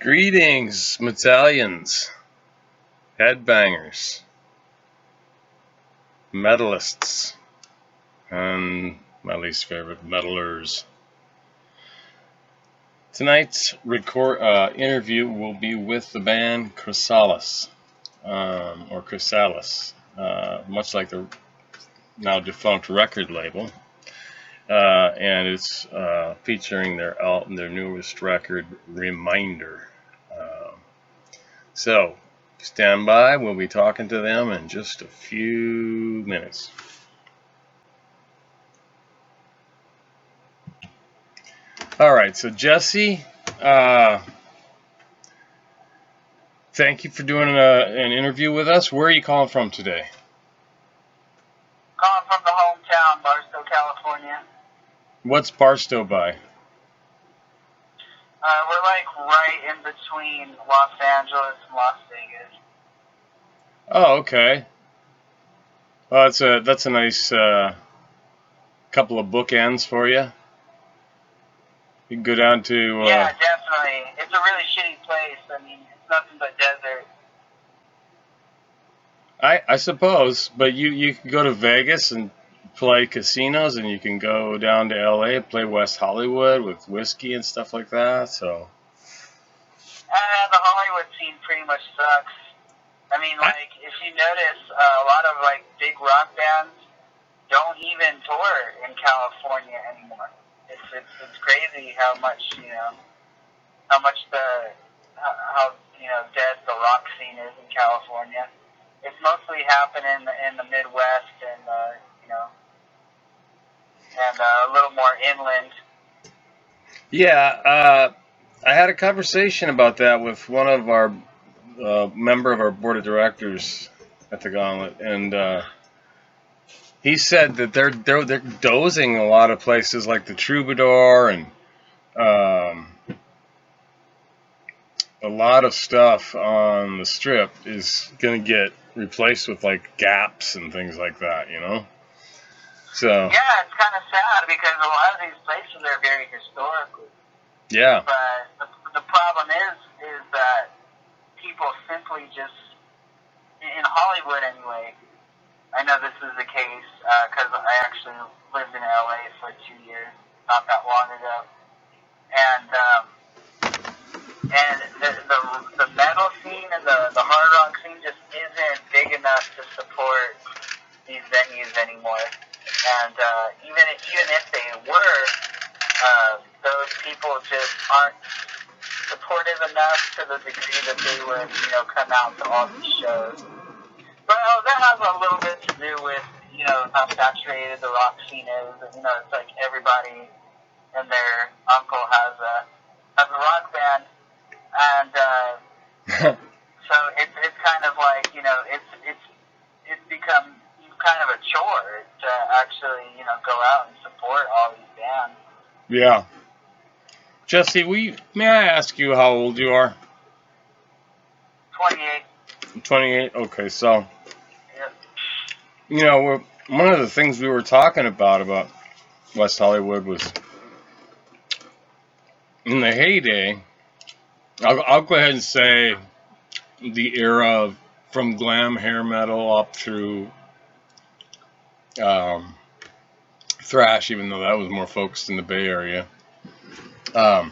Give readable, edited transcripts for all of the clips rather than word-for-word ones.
Greetings, Metallians, headbangers, metalists, and my least favorite metalers. Tonight's interview will be with the band Chrysalis, or Chrysalis, much like the now defunct record label, and it's featuring their newest record, Reminder. So, stand by. We'll be talking to them in just a few minutes. All right. So, Jesse, thank you for doing an interview with us. Where are you calling from today? Calling from the hometown, Barstow, California. What's Barstow by? We're like right in between Los Angeles and Las Vegas. Oh, okay. Well, that's a nice couple of bookends for you. You can go down to. Yeah, definitely. It's a really shitty place. I mean, it's nothing but desert. I suppose, but you can go to Vegas and play casinos, and you can go down to LA and play West Hollywood with whiskey and stuff like that. So. The Hollywood scene pretty much sucks. I mean, like, if you notice, a lot of, like, big rock bands don't even tour in California anymore. It's crazy how much, how dead the rock scene is in California. It's mostly happening in the Midwest and, and a little more inland. Yeah, I had a conversation about that with one of our member of our board of directors at the Gauntlet, and he said that they're dozing a lot of places like the Troubadour and a lot of stuff on the Strip is going to get replaced with like Gaps and things like that, So yeah, it's kind of sad because a lot of these places are very historical. Yeah. But the problem is that people simply just, in Hollywood anyway, I know this is the case because I actually lived in LA for 2 years, not that long ago, and the metal scene and the hard rock scene just isn't big enough to support these venues anymore. And even if they were, those people just aren't supportive enough to the degree that they would, come out to all these shows. Well, that has a little bit to do with, how saturated the rock scene is. And, it's like everybody and their uncle has a rock band, and so it's kind of like, it's become kind of a chore to actually, go out and support all these bands. Yeah. Jesse, may I ask you how old you are? 28. 28? Okay, so, yep. One of the things we were talking about West Hollywood was, in the heyday, I'll go ahead and say the era of, from glam hair metal up through thrash, even though that was more focused in the Bay Area. But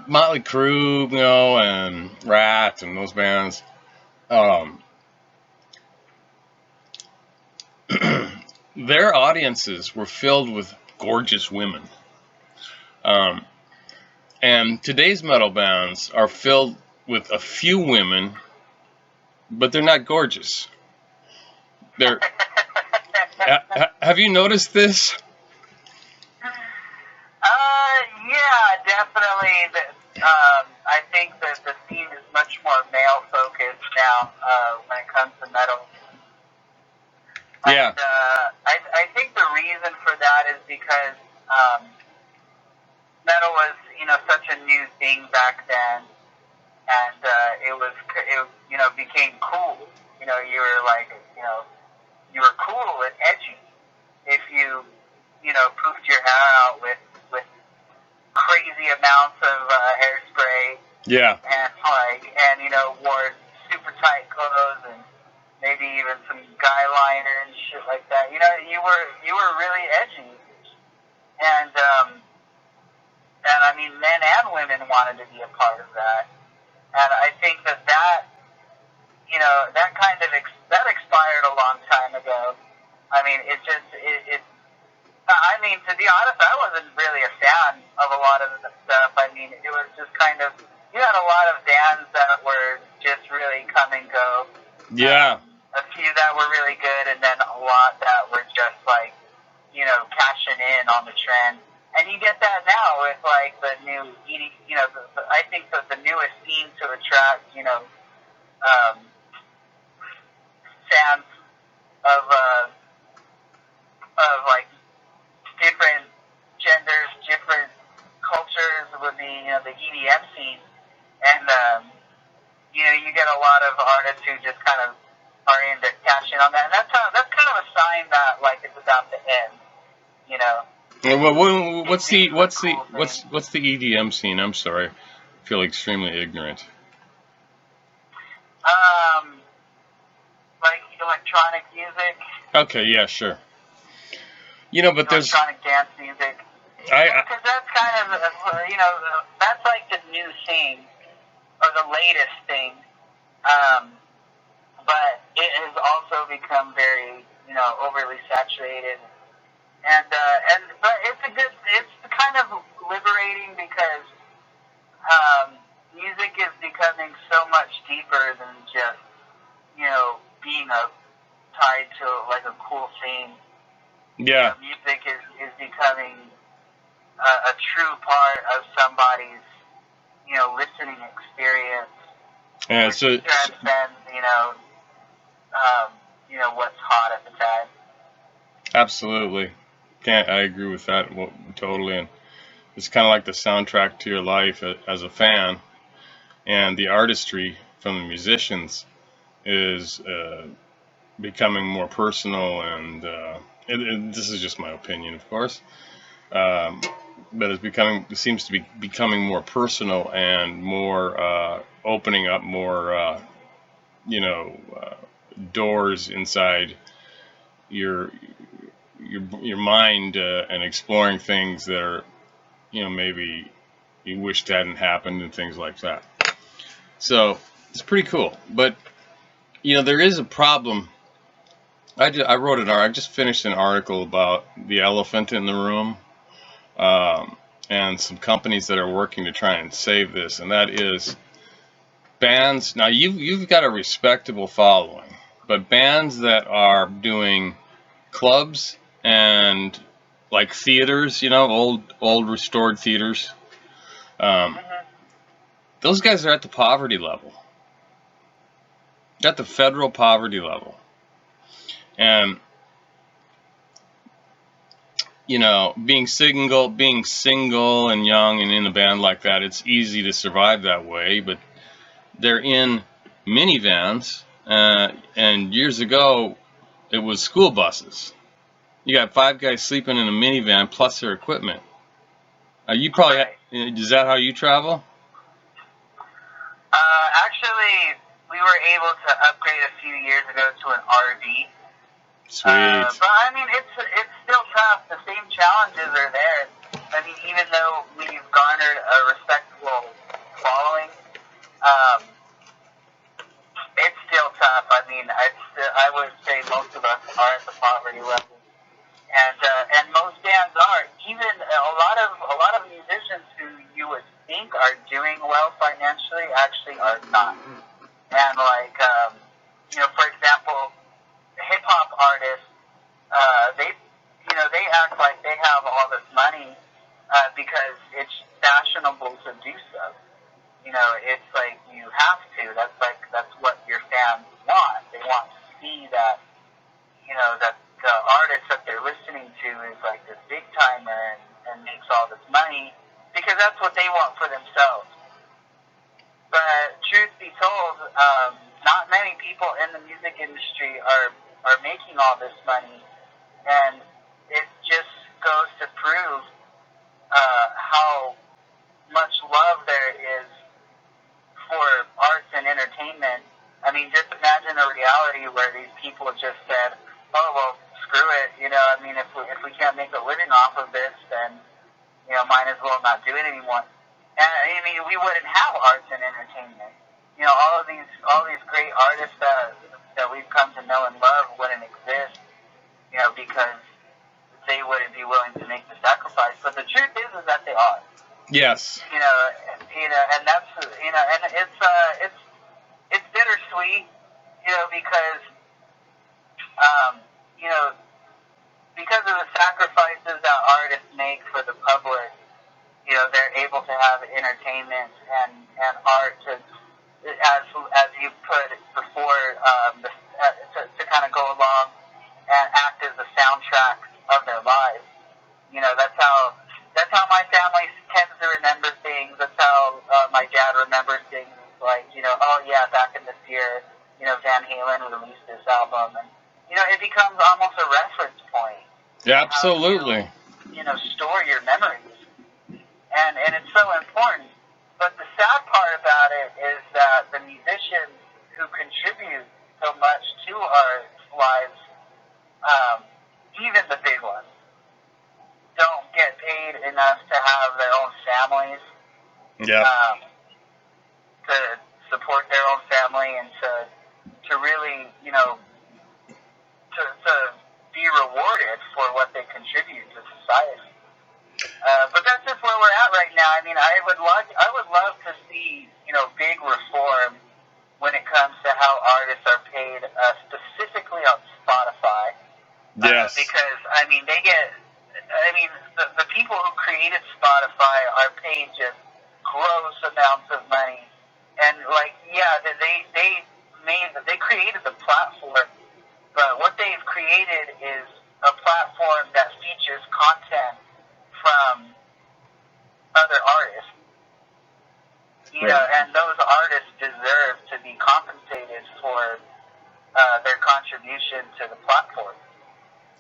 Motley Crue, and Rat and those bands, their audiences were filled with gorgeous women. And today's metal bands are filled with a few women, but they're not gorgeous. Have you noticed this? Yeah, definitely. I think that the scene is much more male focused now when it comes to metal. Yeah. And, I think the reason for that is because metal was, such a new thing back then, and it became cool. You were like, you were cool and edgy if you, poofed your hair out with crazy amounts of hairspray Yeah. and wore super tight clothes and maybe even some guy liner and shit like that. You were really edgy, and I mean, men and women wanted to be a part of that. And I think that kind of that expired a long time ago. I mean, I mean, to be honest, I wasn't really a fan of a lot of the stuff. I mean, it was just kind of, you had a lot of bands that were just really come and go. Yeah. A few that were really good, and then a lot that were just like, cashing in on the trend. And you get that now with like the new eating, I think that the newest scene to attract, fans of like different genders, different cultures would be, the EDM scene. And, you get a lot of artists who just kind of are into cashing on that. And that's kind of a sign that, like, it's about to end, you know. What's the EDM scene? I'm sorry, I feel extremely ignorant. Like electronic music. Okay, yeah, sure. But there's electronic dance music. Because that's kind of, that's like the new thing, or the latest thing. But it has also become very, overly saturated. But it's kind of liberating because music is becoming so much deeper than just, being tied to like a cool thing. Yeah. Music is becoming a true part of somebody's, listening experience. Yeah, so transcends, what's hot at the time. Absolutely. I agree with that totally. And it's kind of like the soundtrack to your life as a fan, and the artistry from the musicians is becoming more personal, and this is just my opinion, of course. But it seems to be becoming more personal and more opening up more, doors inside your mind and exploring things that are, maybe you wished hadn't happened and things like that. So it's pretty cool. But there is a problem. I just finished an article about the elephant in the room, and some companies that are working to try and save this, and that is bands. Now you've got a respectable following, but bands that are doing clubs and like theaters, old restored theaters, those guys are at the poverty level, at the federal poverty level. And being single and young and in a band like that, it's easy to survive that way. But they're in minivans, and years ago it was school buses. You got 5 guys sleeping in a minivan plus their equipment. You probably is that how you travel? Actually, we were able to upgrade a few years ago to an RV. Sweet. But I mean, it's still tough. The same challenges are there. I mean, even though we've garnered a respectable following, it's still tough. I mean, I would say most of us are at the poverty level, and most bands are. Even a lot of musicians who you would think are doing well financially actually are not. And like, for example, hip hop artists, they act like they have all this money because it's fashionable to do so. It's like you have to. That's what your fans want. They want to see that, that the artist that they're listening to is like this big timer and makes all this money because that's what they want for themselves. But truth be told, not many people in the music industry are making all this money, and it just goes to prove how much love there is people just said, oh, well, screw it. You know, I mean, if we can't make a living off of this, then, you know, might as well not do it anymore. And I mean, we wouldn't have arts and entertainment. You know, all these great artists that we've come to know and love wouldn't exist, you know, because they wouldn't be willing to make the sacrifice. But the truth is that they are. Yes. You know, and that's, you know, and it's bittersweet, you know, because, you know, because of the sacrifices that artists make for the public, you know, they're able to have entertainment and art to, as you put before, to kind of go along and act as the soundtrack of their lives. You know, that's how my family tends to remember things. That's how my dad remembers things. Like, you know, oh yeah, back in this year, you know, Van Halen released this album, and you know, it becomes almost a reference point. Yeah, absolutely. You know, store your memories, and it's so important. But the sad part about it is that the musicians who contribute so much to our lives, even the big ones, don't get paid enough to have their own families. Yeah. To support their own family and to really, you know, to be rewarded for what they contribute to society. But that's just where we're at right now. I mean, I would love to see, you know, big reform when it comes to how artists are paid, specifically on Spotify. Yes. Because I mean, the people who created Spotify are paid just gross amounts of money. And like, yeah, they created the platform, but what they've created is a platform that features content from other artists. You know, and those artists deserve to be compensated for their contribution to the platform.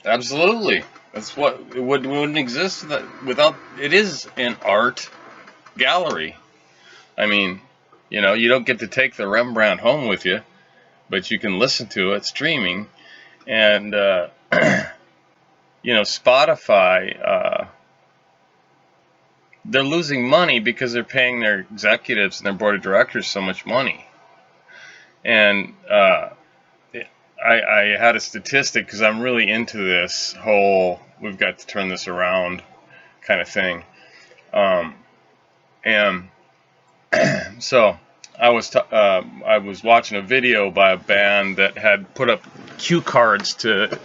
Absolutely. That's what it wouldn't exist without. It is an art gallery. I mean, you know, you don't get to take the Rembrandt home with you, but you can listen to it streaming. And, you know, Spotify, they're losing money because they're paying their executives and their board of directors so much money. And I had a statistic because I'm really into this whole we've got to turn this around kind of thing. And so I was watching a video by a band that had put up cue cards to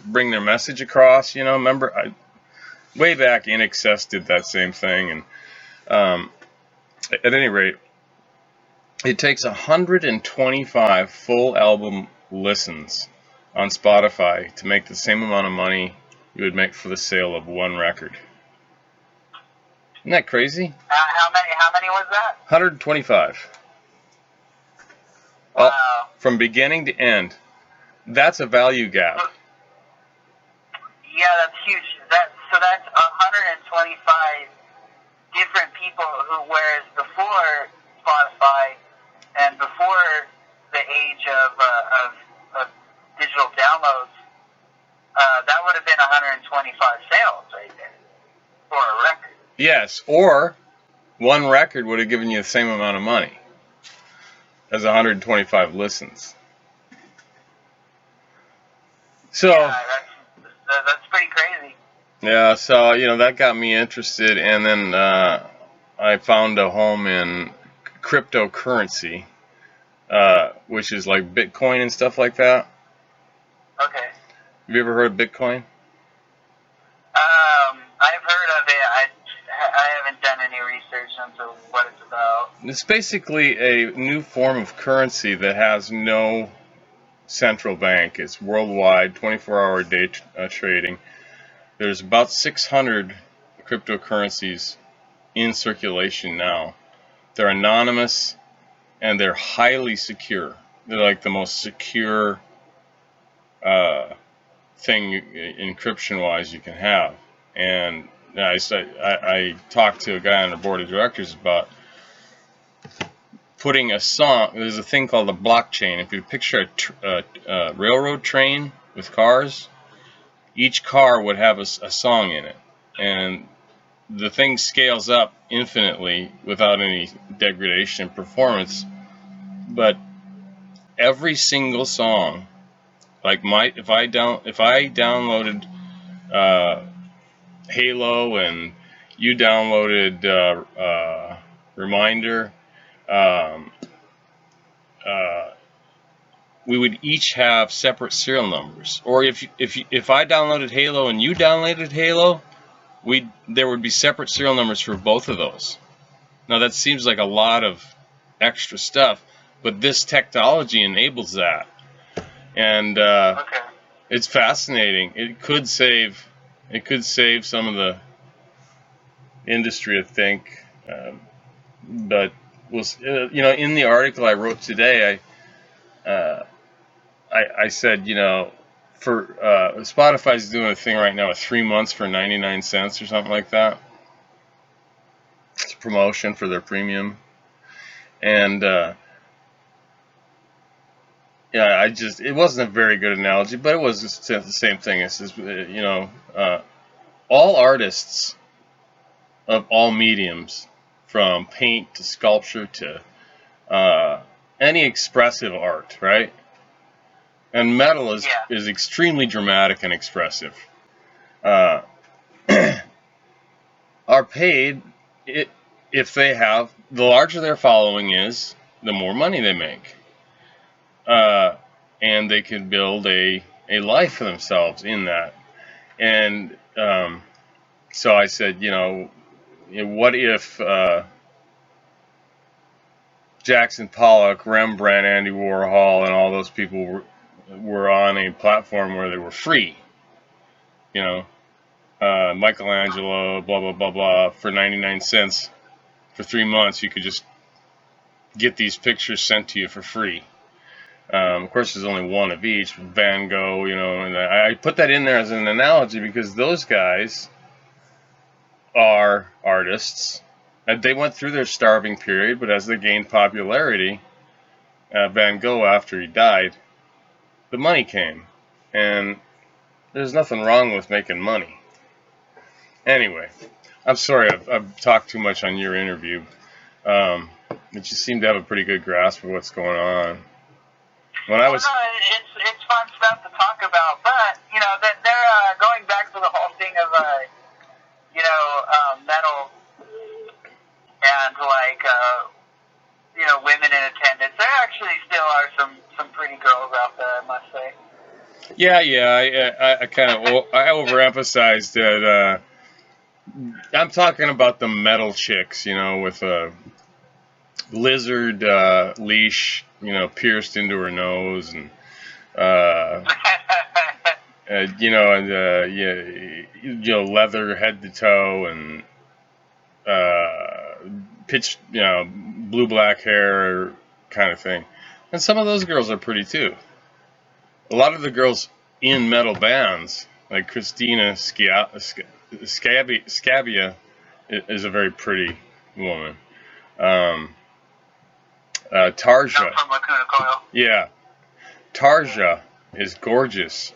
bring their message across. You know, remember way back In Excess did that same thing, and at any rate, it takes 125 full album listens on Spotify to make the same amount of money you would make for the sale of one record. Isn't that crazy? How many was that? 125. Wow. From beginning to end. That's a value gap. Yeah, that's huge. So that's 125 different people who, whereas before Spotify and before the age of digital downloads, that would have been 125 sales right there for a record. Yes, or one record would have given you the same amount of money as 125 listens. So yeah, that's pretty crazy. Yeah, so you know that got me interested, and then I found a home in cryptocurrency, which is like Bitcoin and stuff like that. Okay. Have you ever heard of Bitcoin? I've heard of it. I haven't done any research into what it's about. It's basically a new form of currency that has no central bank. It's worldwide, 24-hour day trading. There's about 600 cryptocurrencies in circulation now. They're anonymous and they're highly secure. They're like the most secure thing encryption-wise you can have. And I talked to a guy on the board of directors about putting a song. There's a thing called a blockchain. If you picture a railroad train with cars, each car would have a song in it, and the thing scales up infinitely without any degradation in performance. But every single song, like if I downloaded Halo and you downloaded Reminder, um, we would each have separate serial numbers. Or if I downloaded Halo and you downloaded Halo, there would be separate serial numbers for both of those. Now that seems like a lot of extra stuff, but this technology enables that, and it's fascinating. It could save some of the industry, I think. But in the article I wrote today, I said, for Spotify's doing a thing right now with 3 months for 99 cents or something like that. It's a promotion for their premium, and it wasn't a very good analogy, but it was just the same thing. It says, all artists of all mediums, from paint to sculpture to any expressive art, right? And metal is extremely dramatic and expressive. Are paid if they have, the larger their following is, the more money they make. And they can build a life for themselves in that. And so I said, what if Jackson Pollock, Rembrandt, Andy Warhol, and all those people were on a platform where they were free? Michelangelo, blah, blah, blah, blah, for 99 cents for 3 months, you could just get these pictures sent to you for free. Of course, there's only one of each. Van Gogh, and I put that in there as an analogy because those guys are artists. And they went through their starving period, but as they gained popularity, Van Gogh, after he died, the money came. And there's nothing wrong with making money. Anyway, I'm sorry I've talked too much on your interview. But you seem to have a pretty good grasp of what's going on. It's fun stuff to talk about, but they're going back to the whole thing of metal and women in attendance. There actually still are some pretty girls out there, I must say. Yeah. I kind of overemphasized that. I'm talking about the metal chicks, with a lizard leash, pierced into her nose, and leather head to toe, and pitch, blue black hair kind of thing. And some of those girls are pretty too. A lot of the girls in metal bands, like Christina Scabia, is a very pretty woman. Tarja. From Lacuna Coil. Yeah. Tarja is gorgeous.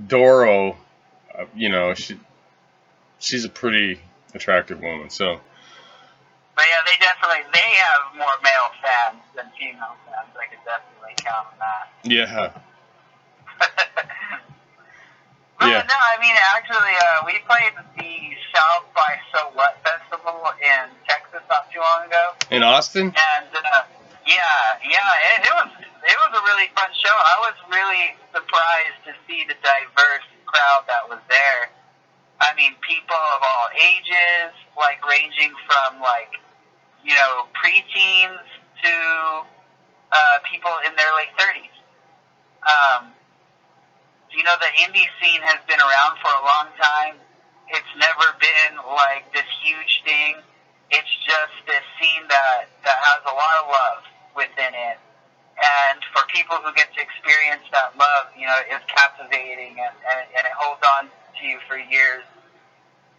Doro, she's a pretty attractive woman. So. But yeah, they have more male fans than female fans. I could definitely count on that. Yeah. But no, I mean, actually, we played the South by So What Festival in Texas not too long ago. In Austin? And it was a really fun show. I was really surprised to see the diverse crowd that was there. I mean, people of all ages, ranging from preteens to people in their late 30s. The indie scene has been around for a long time. It's never been this huge thing. It's just this scene that has a lot of love within it. And for people who get to experience that love, it's captivating and it holds on to you for years.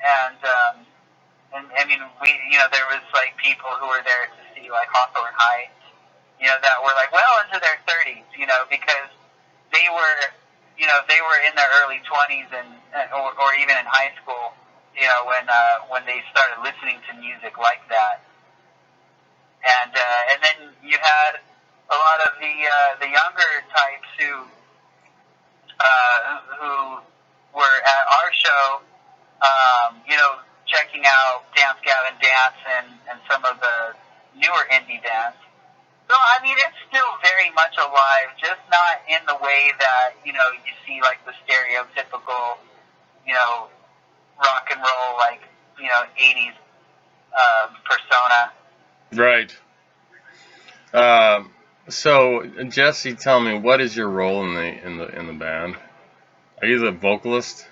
And and I mean, there was like people who were there to see like Hawthorne Heights, that were like well into their 30s, because they were, they were in their early 20s or even in high school, when they started listening to music like that, and then you had a lot of the younger types who were at our show, checking out Dance Gavin Dance and some of the newer indie bands. So, I mean, it's still very much alive, just not in the way that, you see, like, the stereotypical, rock and roll, like, 80s persona. Right. So Jesse, tell me, what is your role in the band? Are you the vocalist?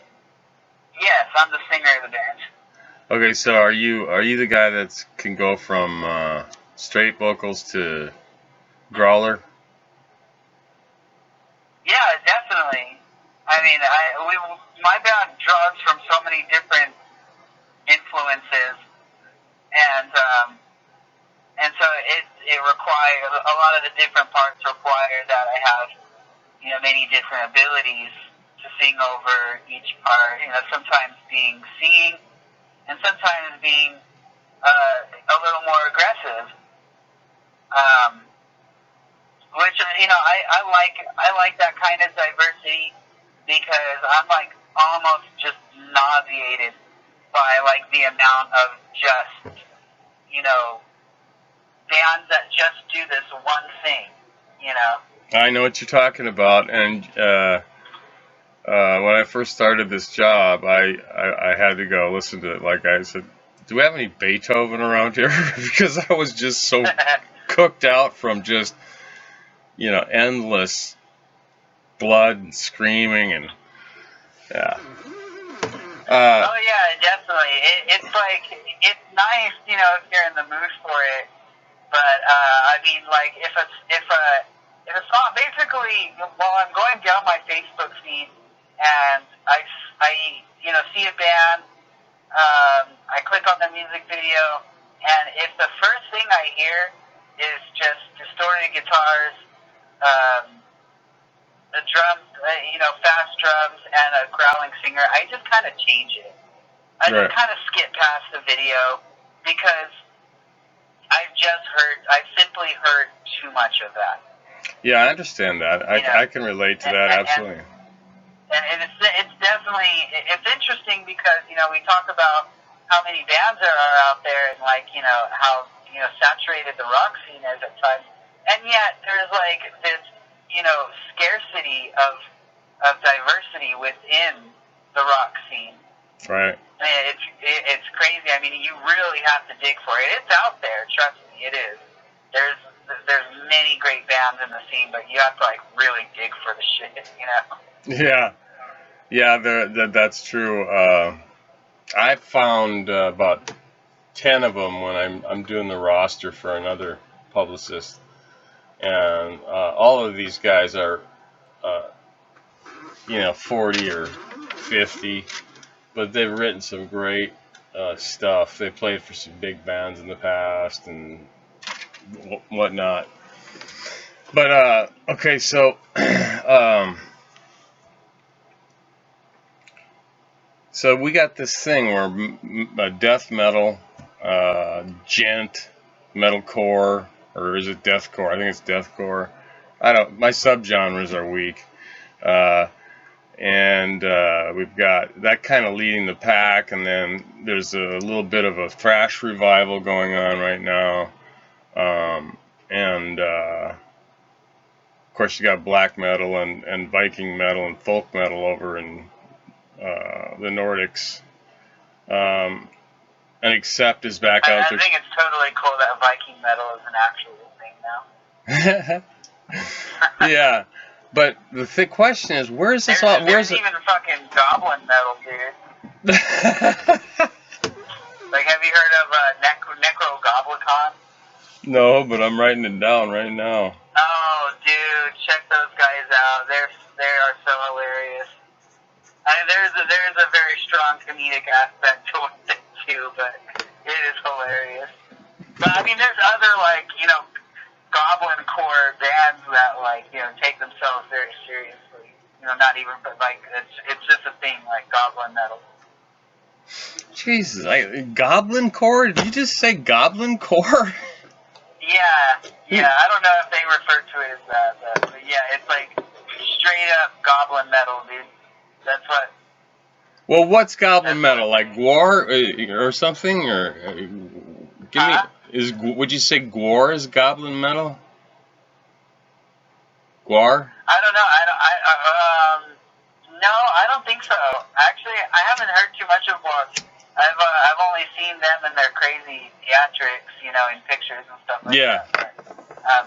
Yes, I'm the singer of the band. Okay, so are you the guy that can go from straight vocals to growler? Yeah, definitely. I mean, my band draws from so many different influences, and so it requires a lot of the different parts require that I have many different abilities to sing over each part. Sometimes being singing, and sometimes being a little more aggressive. Which I like that kind of diversity because I'm like almost just nauseated by like the amount of just bands that just do this one thing. I know what you're talking about, and when I first started this job, I had to go listen to it. Like I said, do we have any Beethoven around here? Because I was just so cooked out from just endless blood and screaming and yeah. Oh yeah, definitely. It's like it's nice, if you're in the mood for it. But I mean, like if a song basically while I'm going down my Facebook feed and I see a band, I click on the music video, and if the first thing I hear is just distorted guitars, the drums, fast drums, and a growling singer, I just kind of change it. I Right. just kind of skip past the video because I've simply heard too much of that. Yeah, I understand that. I can relate to that absolutely. And it's definitely it's interesting because we talk about how many bands there are out there and like how saturated the rock scene is at times, and yet there's like this scarcity of diversity within the rock scene. Right. I mean, it's crazy. I mean, you really have to dig for it. It's out there. Trust me, it is. There's many great bands in the scene, but you have to like really dig for the shit. Yeah, that's true. I found about 10 of them when I'm doing the roster for another publicist, and all of these guys are 40 or 50, but they've written some great stuff. They played for some big bands in the past and whatnot. But okay, so so we got this thing where death metal, gent, metalcore, or is it deathcore? I think it's deathcore. I don't. My subgenres are weak, and we've got that kind of leading the pack, and then there's a little bit of a thrash revival going on right now, and of course you got black metal and Viking metal and folk metal over in the Nordics. And Accept is back out there. I think it's totally cool that Viking metal is an actual thing now. Yeah, but the question is, where's this all? There's even fucking goblin metal, dude. Like, have you heard of Necrogoblicon? No, but I'm writing it down right now. Oh, dude, check those guys out. They are so hilarious. I mean, there's a very strong comedic aspect to it too, but hilarious. But I mean, there's other like goblin core bands that like take themselves very seriously. Not even, but like it's just a thing like goblin metal. Jesus, Goblin Core? Did you just say Goblin Core? Yeah. I don't know if they refer to it as that, but yeah, it's like straight up goblin metal, dude. That's what. Well, what's Goblin metal? Like Gwar or something? Or give me would you say Gwar is Goblin metal? Gwar? I don't know. No, I don't think so. Actually, I haven't heard too much of Gwar. I've only seen them in their crazy theatrics, in pictures and stuff like that.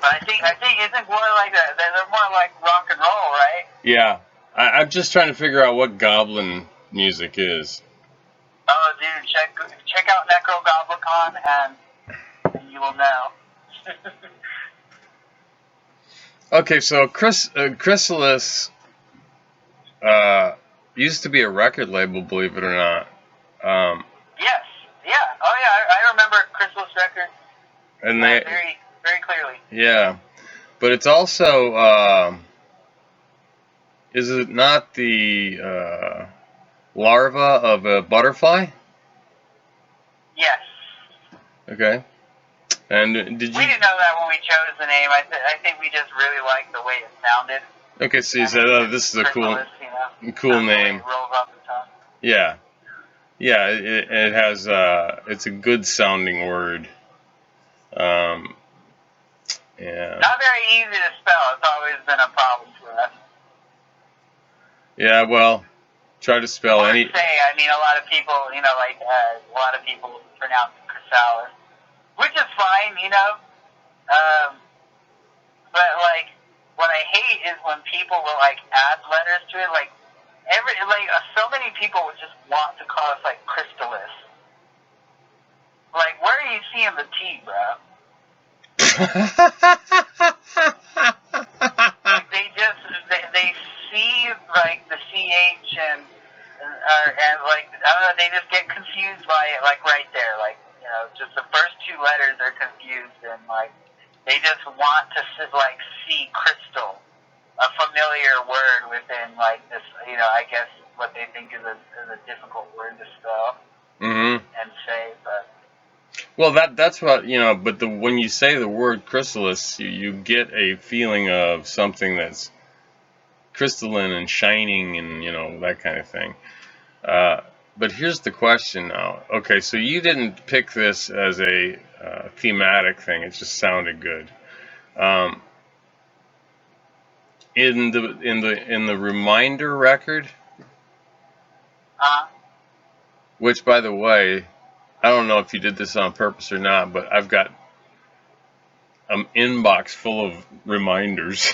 But I think isn't Gwar like that? They're more like rock and roll, right? Yeah. I'm just trying to figure out what Goblin music is. Oh, dude, check out Necrogoblicon and you will know. Okay, so Chrysalis used to be a record label, believe it or not. Yes, yeah, oh yeah, I remember Chrysalis Records. And they very, very clearly. Yeah, but it's also is it not the larva of a butterfly? Yes. Okay. And did you? We didn't know that when we chose the name. I think we just really liked the way it sounded. Okay, so you said, "Oh, this is a cool name." Rolls off the tongue. Yeah, yeah. It has it's a good sounding word. Yeah. Not very easy to spell. It's always been a problem for us. Yeah, well, try to spell any. I mean, a lot of people, a lot of people pronounce it Chrysalis, which is fine, but like, what I hate is when people will like add letters to it. Like so many people would just want to call us like Chrysalis. Like, where are you seeing the T, bro? Like they see like the CH and like I don't know, they just get confused by it like right there, like just the first two letters are confused and like they just want to like see crystal, a familiar word within like this, I guess what they think is a difficult word to spell and say, but. Well, that's what but when you say the word chrysalis, you get a feeling of something that's crystalline and shining and that kind of thing. But here's the question now. Okay, so you didn't pick this as a thematic thing; it just sounded good. In the Reminder record, which, by the way, I don't know if you did this on purpose or not, but I've got an inbox full of reminders,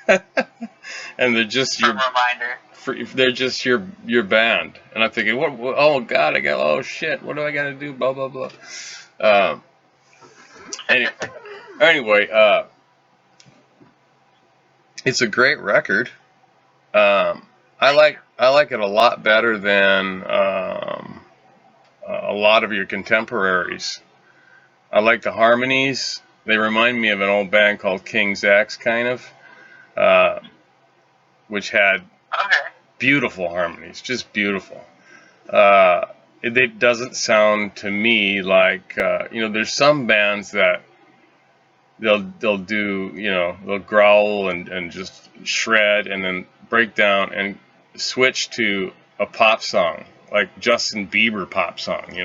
and they're just they're just your band, and I'm thinking, what? Oh God, oh shit, what do I got to do? Blah blah blah. Anyway, it's a great record. I like it a lot better than a lot of your contemporaries. I like the harmonies. They remind me of an old band called King's X, kind of, which had beautiful harmonies, just beautiful. It doesn't sound to me like there's some bands that they'll do they'll growl and just shred and then break down and switch to a pop song like Justin Bieber pop song,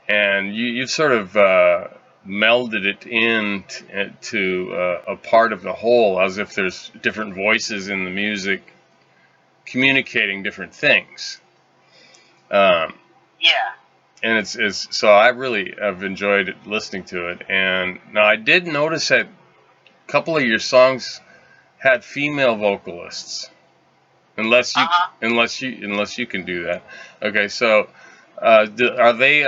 and you've sort of melded it into a part of the whole, as if there's different voices in the music communicating different things. And it's so I really have enjoyed listening to it. And now I did notice that a couple of your songs had female vocalists, unless you can do that. Okay, so are they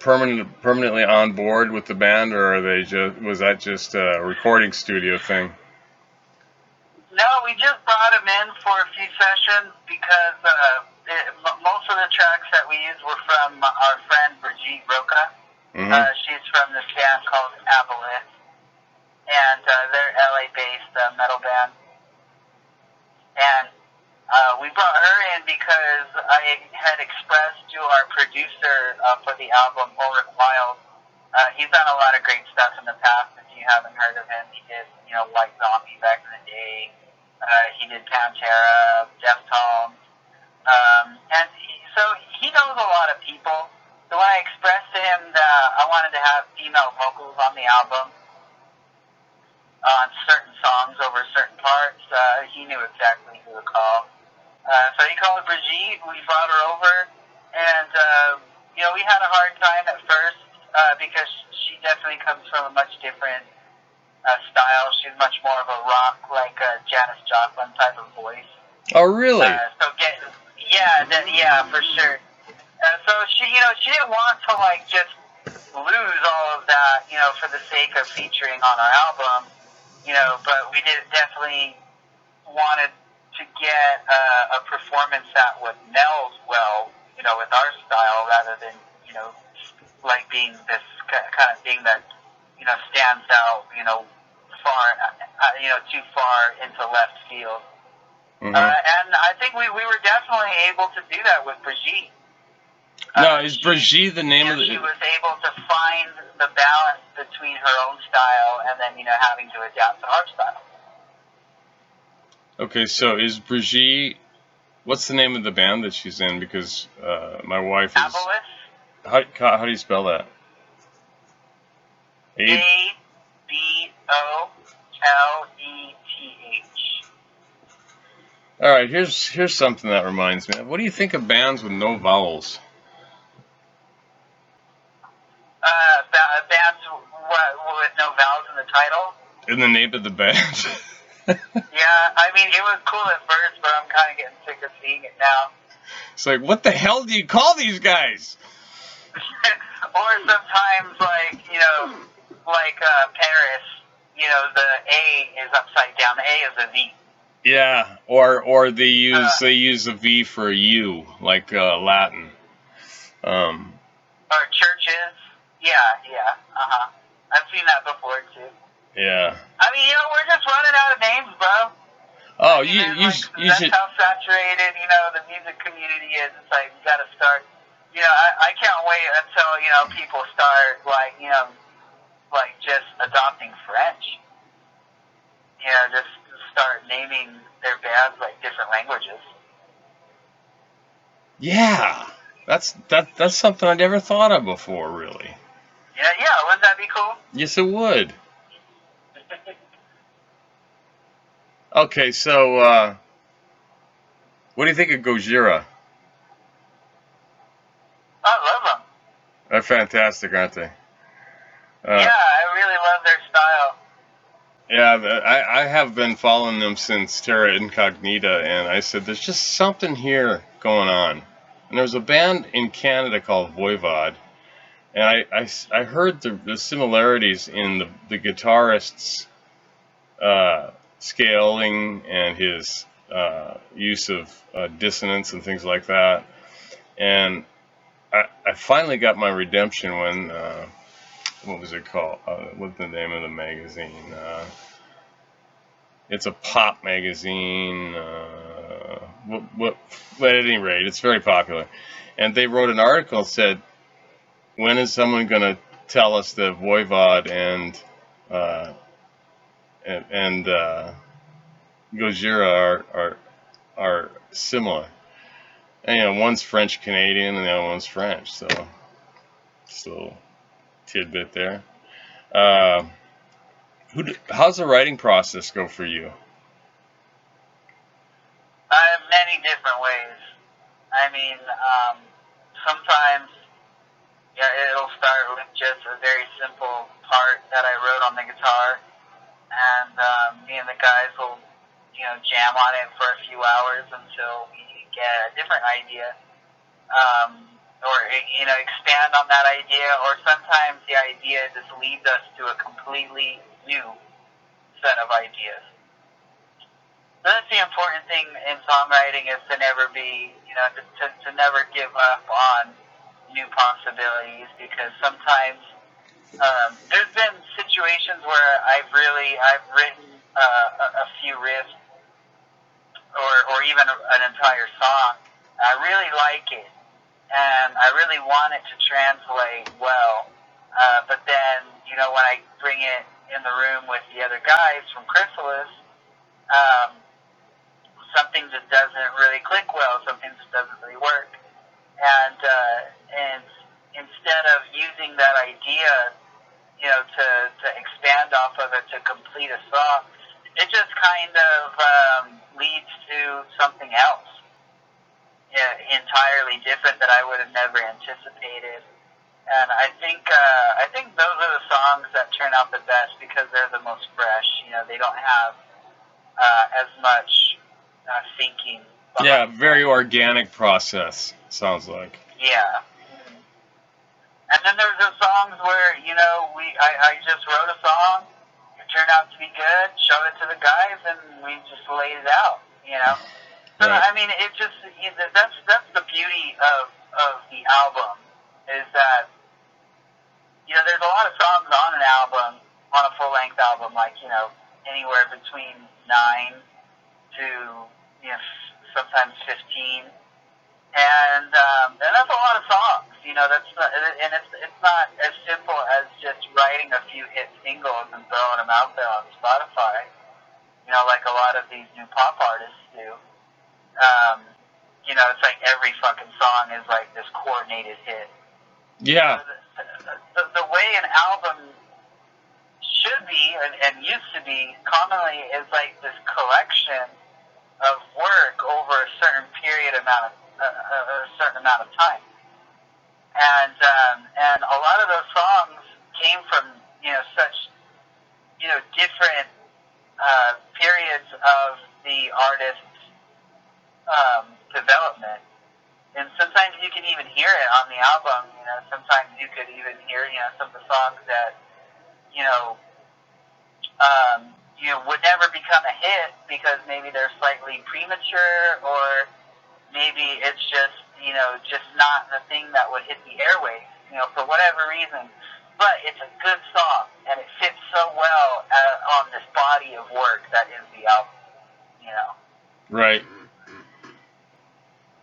permanently on board with the band, or are they was that just a recording studio thing? No, No, we just brought him in for a few sessions because most of the tracks that we used were from our friend Brigitte Roca. Mm-hmm. She's from this band called Aboleth, and they're LA-based metal band. And we brought her in because I had expressed to our producer for the album, Ulrich Wild. He's done a lot of great stuff in the past. If you haven't heard of him, he did, White Zombie back in the day. He did Pantera, Deftones. So he knows a lot of people. So when I expressed to him that I wanted to have female vocals on the album, on certain songs over certain parts, he knew exactly who to call. So he called Brigitte. We brought her over, and we had a hard time at first because she definitely comes from a much different style. She's much more of a rock, like Janis Joplin type of voice. Oh, really? Yeah, for sure. So she didn't want to just lose all of that, for the sake of featuring on our album, but we definitely wanted to get a performance that would meld well, with our style rather than, being this kind of thing that, stands out, far, too far into left field. Mm-hmm. And I think we were definitely able to do that with Brigitte. Now, is Brigitte the name of the... She was able to find the balance between her own style and then, having to adapt to our style. Okay, so is Brigitte... What's the name of the band that she's in? Because my wife is... Aboleth. How do you spell that? A-B-O-L-E-T-H. All right, here's something that reminds me. What do you think of bands with no vowels? Bands with no vowels in the title? In the name of the band? Yeah, I mean, it was cool at first, but I'm kind of getting sick of seeing it now. It's like, what the hell do you call these guys? Or sometimes, Paris, the A is upside down. The A is a V. Yeah, or they use a V for a U, like Latin. Or churches. Yeah. I've seen that before too. Yeah. I mean, we're just running out of names, bro. Oh, you that's should. how saturated, the music community is. It's like, you gotta start, I can't wait until, people start, just adopting French. Just start naming their bands, different languages. Yeah. That's something I never thought of before, really. Yeah, wouldn't that be cool? Yes, it would. Okay, so what do you think of Gojira? I love them. They're fantastic, aren't they? Yeah, I really love their style. Yeah, I have been following them since Terra Incognita, and I said, there's just something here going on. And there was a band in Canada called Voivod, and I heard the similarities in the guitarist's scaling and his use of dissonance and things like that. And I finally got my redemption when, what was it called? What's the name of the magazine? It's a pop magazine. At any rate, it's very popular. And they wrote an article that said, when is someone going to tell us that Voivod and Gojira are similar? And one's French Canadian and the other one's French, so just a little tidbit there. How's the writing process go for you? Many different ways. I mean, sometimes it'll start with just a very simple part that I wrote on the guitar, and me and the guys will, jam on it for a few hours until we get a different idea, or expand on that idea, or sometimes the idea just leads us to a completely new set of ideas. that's the important thing in songwriting is to never be, to never give up on new possibilities, because sometimes there's been situations where I've written a few riffs or even an entire song. I really like it, and I really want it to translate well. But then, when I bring it in the room with the other guys from Chrysalis, something just doesn't really click well. Something just doesn't really work. And instead of using that idea, to expand off of it to complete a song, it just kind of leads to something else, entirely different that I would have never anticipated. And I think those are the songs that turn out the best because they're the most fresh. They don't have as much thinking. Yeah, very organic process, sounds like. Yeah. And then there's the songs where, I just wrote a song, it turned out to be good, showed it to the guys, and we just laid it out, So, right. I mean, it just, that's the beauty of the album, is that, there's a lot of songs on an album, on a full-length album, like, anywhere between 9 to, sometimes 15. And that's a lot of songs, that's not, and it's not as simple as just writing a few hit singles and throwing them out there on Spotify, like a lot of these new pop artists do. It's like every fucking song is like this coordinated hit. Yeah. The way an album should be and used to be commonly is like this collection of work over a certain a certain amount of time, and a lot of those songs came from such different periods of the artist's development, and sometimes you can even hear it on the album. Sometimes you could even hear some of the songs that would never become a hit because maybe they're slightly premature, or maybe it's just not the thing that would hit the airwaves, for whatever reason. But it's a good song, and it fits so well on this body of work that is the album, Right.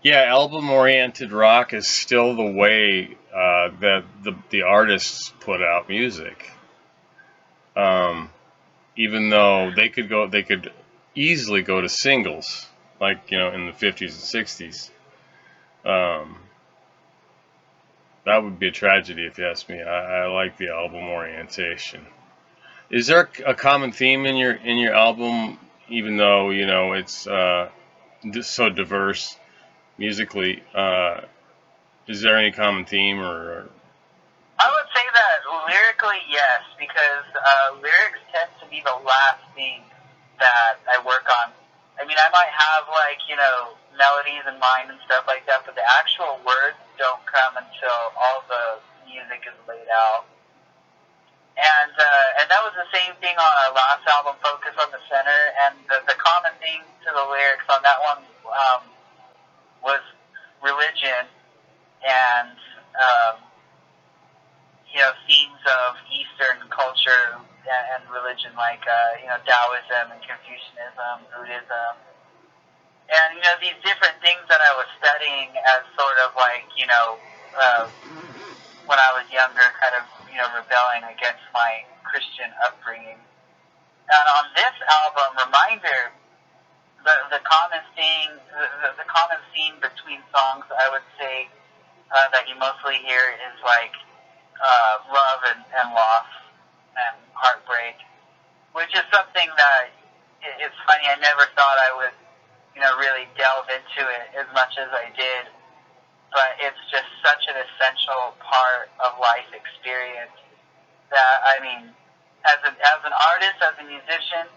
Yeah, album-oriented rock is still the way that the artists put out music. Even though they could easily go to singles, like in the 50s and 60s. That would be a tragedy if you ask me. I like the album orientation. Is there a common theme in your album, even though it's so diverse musically? Is there any common theme or? I would say that lyrically, yes, because lyrics tend to be the last thing that I work on. I mean, I might have melodies in mind and stuff like that, but the actual words don't come until all the music is laid out. And that was the same thing on our last album, Focus on the Center, and the common theme to the lyrics on that one was religion and themes of Eastern culture and religion, like Taoism and Confucianism, Buddhism, and these different things that I was studying as sort of like when I was younger, kind of rebelling against my Christian upbringing. And on this album, Reminder, the common thing, the common theme between songs, I would say that you mostly hear is like love and loss and heartbreak, which is something that it's funny. I never thought I would, really delve into it as much as I did, but it's just such an essential part of life experience that, I mean, as an artist, as a musician,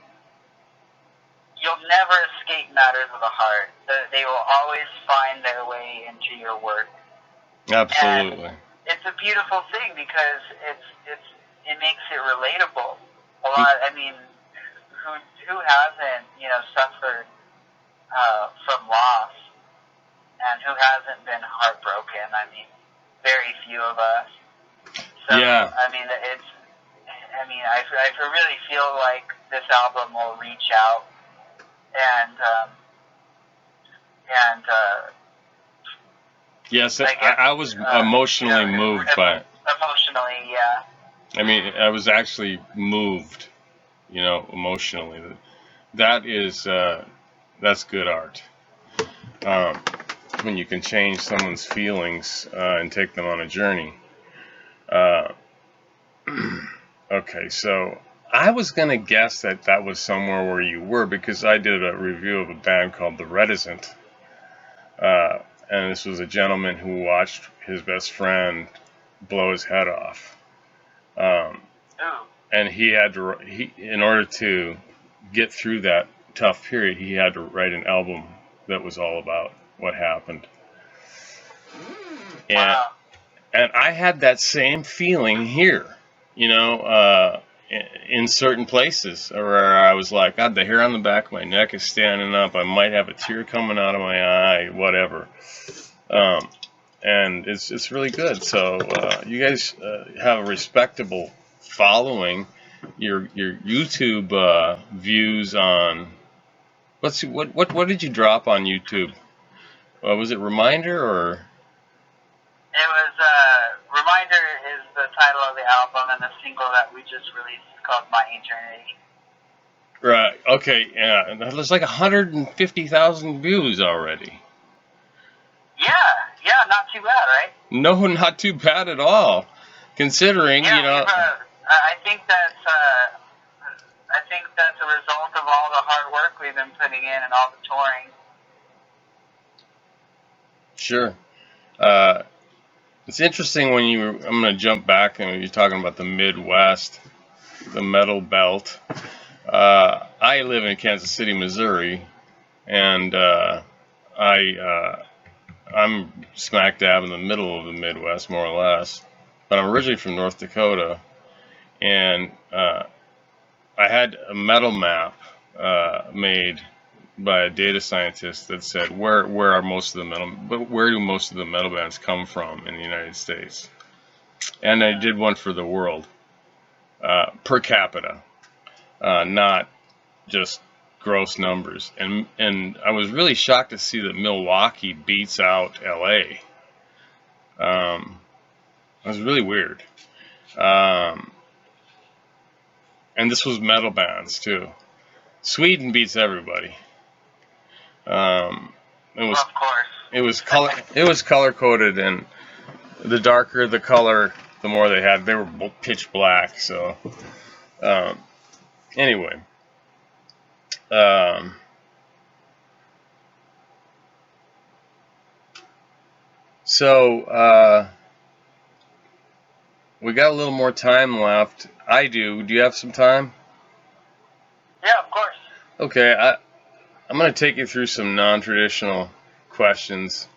you'll never escape matters of the heart. They will always find their way into your work. Absolutely. And it's a beautiful thing because it makes it relatable. A lot. I mean, who hasn't suffered from loss, and who hasn't been heartbroken? I mean, very few of us. So, Yeah. I mean, I really feel like this album will reach out and Yes, I guess, I was emotionally moved by it. Emotionally, yeah. I mean, I was actually moved, emotionally. That is, that's good art. When you can change someone's feelings and take them on a journey. Okay, so I was going to guess that that was somewhere where you were because I did a review of a band called The Reticent. And this was a gentleman who watched his best friend blow his head off. And he had to, in order to get through that tough period, he had to write an album that was all about what happened. And, and I had that same feeling here, in certain places where I was like, God, the hair on the back of my neck is standing up. I might have a tear coming out of my eye, whatever. And it's really good. So you guys have a respectable following. Your YouTube views on let's see what did you drop on YouTube? Was it Reminder or? It was Reminder is the title of the album, and the single that we just released is called My Eternity. Right. Okay. Yeah. There's like 150,000 views already. Yeah, not too bad, right? No, not too bad at all, considering I think that's a result of all the hard work we've been putting in and all the touring. Sure. It's interesting when I'm going to jump back and you're talking about the Midwest, the metal belt. I live in Kansas City, Missouri, and I'm smack dab in the middle of the Midwest, more or less. But I'm originally from North Dakota, and I had a metal map made by a data scientist that said where do most of the metal bands come from in the United States, and I did one for the world per capita, not just gross numbers, and I was really shocked to see that Milwaukee beats out LA. It was really weird, and this was metal bands too. Sweden beats everybody. Of course. It was color coded, and the darker the color, the more they had. They were pitch black. So, anyway, so we got a little more time left. I do. Do you have some time? Yeah, of course. Okay, I'm going to take you through some non-traditional questions.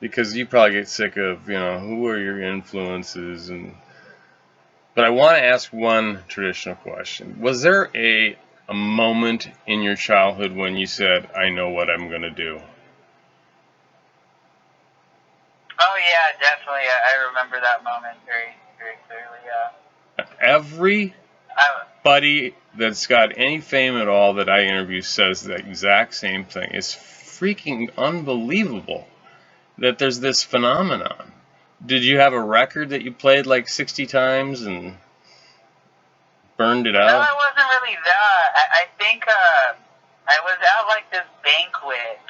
Because you probably get sick of, who are your influences, but I want to ask one traditional question. Was there a moment in your childhood when you said, I know what I'm going to do? Oh yeah, definitely. I remember that moment very, very clearly. Yeah. Everybody that's got any fame at all that I interview says the exact same thing. It's freaking unbelievable that there's this phenomenon. Did you have a record that you played like 60 times and burned it out? No, it wasn't really that. I think I was at like this banquet.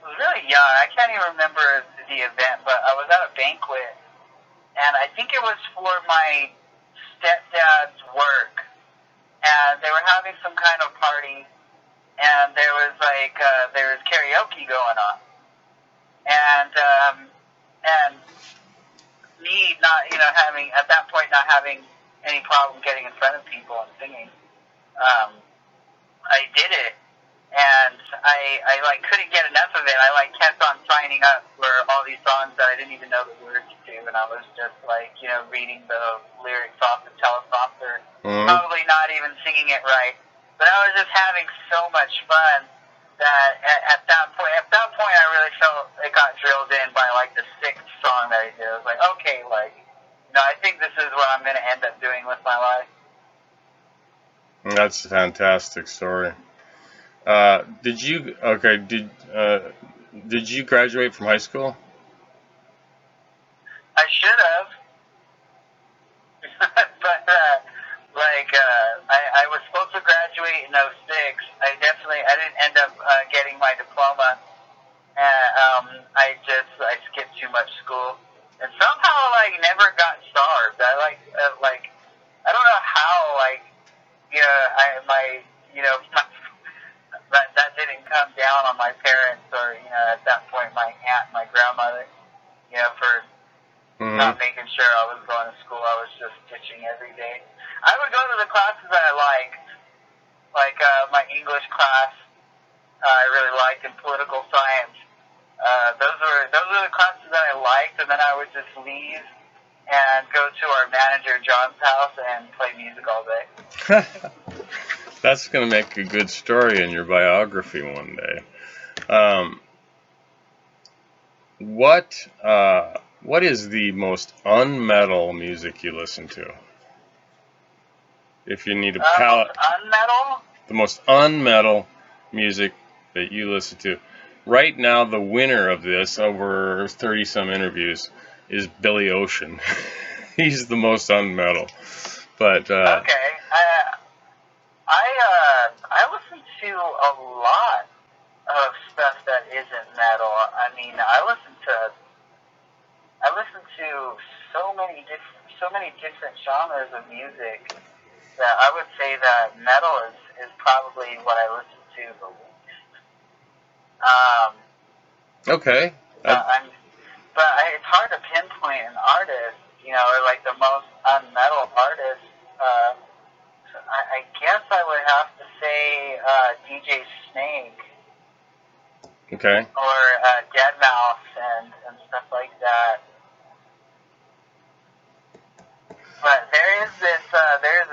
I was really young. I can't even remember the event, but I was at a banquet, and I think it was for my stepdad's work, and they were having some kind of party, and there was karaoke going on, and me not having at that point not having any problem getting in front of people and singing, I did it, and I like couldn't get enough of it. I like kept on signing up for all these songs that I didn't even know the words to, and I was just like reading the lyrics off the teleprompter, probably not even singing it right. But I was just having so much fun that at that point, I really felt it got drilled in by like the sixth song that I did. I was like, okay, like, I think this is what I'm going to end up doing with my life. That's a fantastic story. Did you graduate from high school? I should have, but I was supposed to graduate in '06. I didn't end up getting my diploma. I skipped too much school, and somehow never got starved. I don't know how that didn't come down on my parents or at that point my aunt and my grandmother for not making sure I was going to school. I was just ditching every day. I would go to the classes that I liked, my English class. I really liked in political science. Those were the classes that I liked, and then I would just leave and go to our manager John's house and play music all day. That's going to make a good story in your biography one day. What is the most unmetal music you listen to? If you need a palette, unmetal? The most unmetal music that you listen to. Right now, the winner of this, over 30-some interviews, is Billy Ocean. He's the most unmetal. But okay, I listen to a lot of stuff that isn't metal. I mean, I listen to so many different genres of music that I would say that metal is probably what I listen to the least. Okay. But it's hard to pinpoint an artist, or the most unmetal artist. I guess I would have to say DJ Snake. Okay. Or Deadmau5 and stuff like that. But there is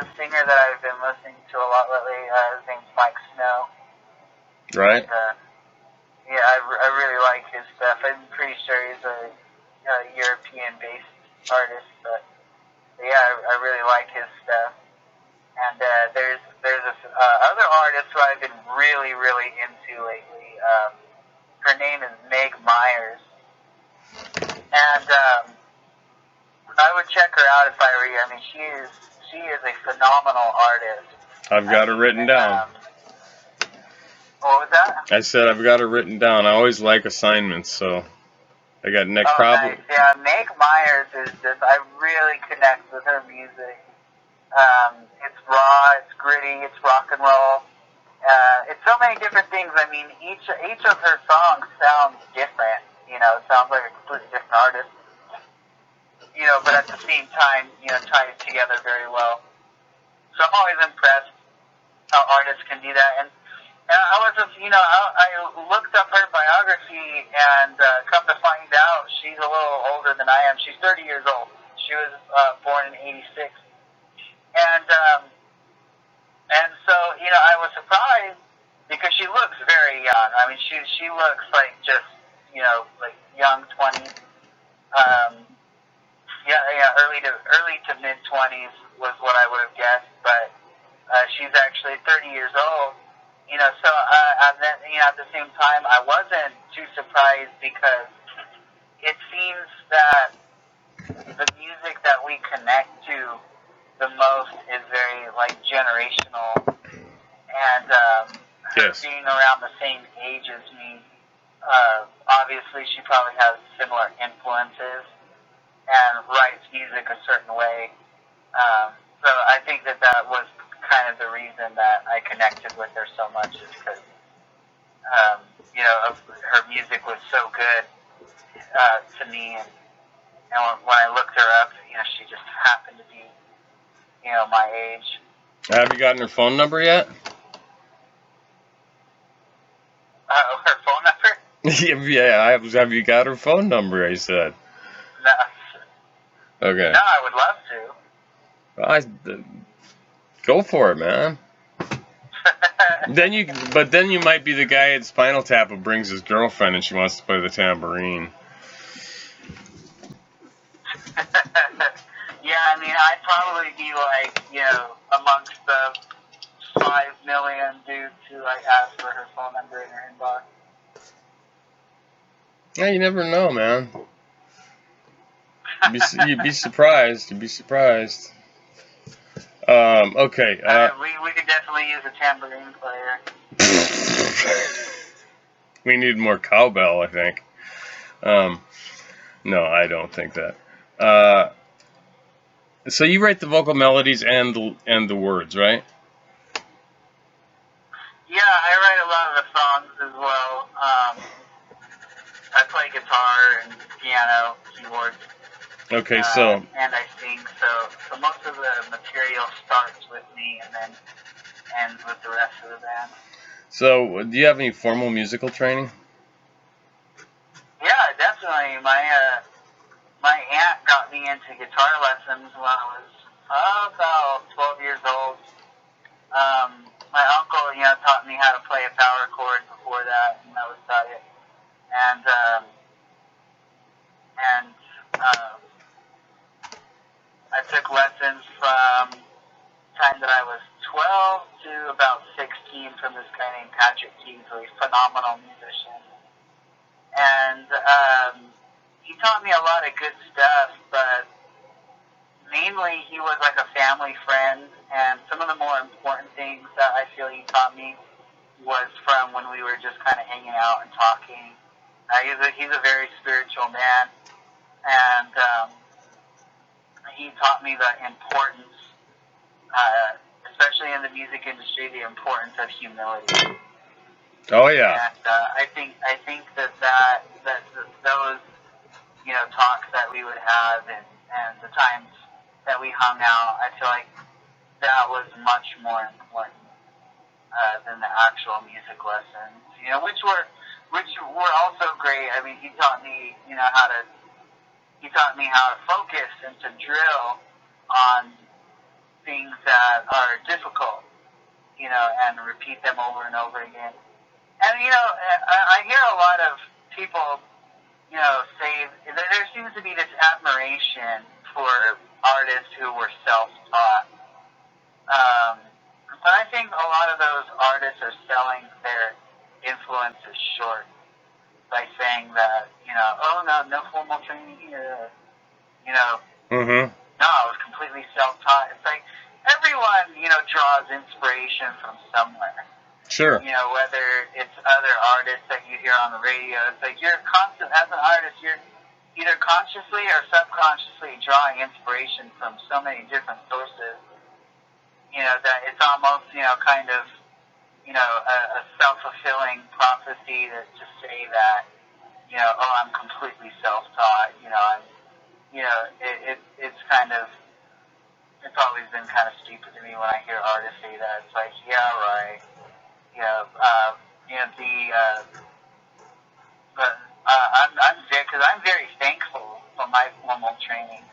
a singer that I've been listening to a lot lately. His name's Mike Snow. Right. And, yeah, I really like his stuff. I'm pretty sure he's a European-based artist, but yeah, I really like his stuff. And there's this other artist who I've been really, really into lately. Her name is Meg Myers, and I would check her out if I were you. I mean, she is a phenomenal artist. I've got her written down. What was that? I said I've got her written down. I always like assignments, so I got neck problem. Nice. Yeah, Meg Myers is just, I really connect with her music. It's raw, it's gritty, it's rock and roll. It's so many different things. I mean, each of her songs sounds different. It sounds like a completely different artist. But at the same time, ties together very well. So I'm always impressed how artists can do that. And I was just, I looked up her biography, and come to find out, she's a little older than I am. She's 30 years old. She was born in '86. And so, I was surprised because she looks very young. I mean, she looks like just, like young 20s. Early to mid 20s was what I would have guessed, but she's actually 30 years old. So and then, at the same time, I wasn't too surprised because it seems that the music that we connect to the most is very generational, and Yes. being around the same age as me, obviously she probably has similar influences and writes music a certain way. So I think that was kind of the reason that I connected with her so much, is because her music was so good to me, and when I looked her up, she just happened to be my age. Have you gotten her phone number yet? Her phone number? Yeah, have you got her phone number, I said. No. Okay. No, I would love to. Go for it, man. Then you might be the guy at Spinal Tap who brings his girlfriend and she wants to play the tambourine. Yeah, I mean, I'd probably be like, amongst the 5 million dudes who like ask for her phone number in her inbox. Yeah, you never know, man. You'd be surprised. You'd be surprised. Okay. We could definitely use a tambourine player. We need more cowbell, I think. No, I don't think that. So you write the vocal melodies and the words, right? Yeah, I write a lot of the songs as well. I play guitar and piano, keyboard. Okay, so. And I sing, so most of the material starts with me and then ends with the rest of the band. So, do you have any formal musical training? Yeah, definitely. My aunt got me into guitar lessons when I was about 12 years old. My uncle, taught me how to play a power chord before that, and that was about it. And I took lessons from the time that I was 12 to about 16 from this guy named Patrick Keys, who's a phenomenal musician. And he taught me a lot of good stuff, but mainly he was like a family friend, and some of the more important things that I feel he taught me was from when we were just kind of hanging out and talking. He's a very spiritual man, and he taught me the importance, especially in the music industry, the importance of humility. Oh yeah. And I think that those talks that we would have and the times that we hung out, I feel like that was much more important than the actual music lessons. Which were also great. I mean, he taught me how to focus and to drill on things that are difficult, and repeat them over and over again. And I hear a lot of people, say there seems to be this admiration for artists who were self-taught. But I think a lot of those artists are selling their influences short by saying that, oh no formal training here, Mm-hmm. no, I was completely self-taught. It's like everyone, draws inspiration from somewhere. Sure. Whether it's other artists that you hear on the radio, it's like you're constant, as an artist, you're either consciously or subconsciously drawing inspiration from so many different sources, that it's almost, kind of, a self-fulfilling prophecy to say that, oh, I'm completely self-taught, it's kind of, it's always been kind of stupid to me when I hear artists say that. It's like, yeah, right. But I'm very thankful for my formal training.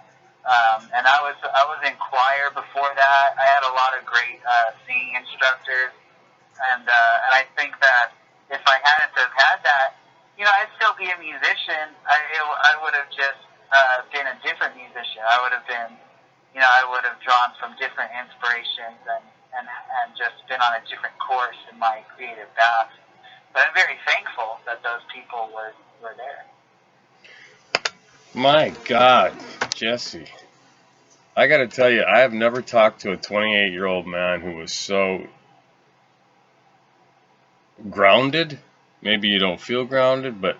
And I was in choir before that. I had a lot of great singing instructors, and I think that if I hadn't have had that, I'd still be a musician. I would have just been a different musician. I would have been, I would have drawn from different inspirations and just been on a different course in my creative path. But I'm very thankful that those people were there. My God, Jesse. I got to tell you, I have never talked to a 28-year-old man who was so grounded. Maybe you don't feel grounded, but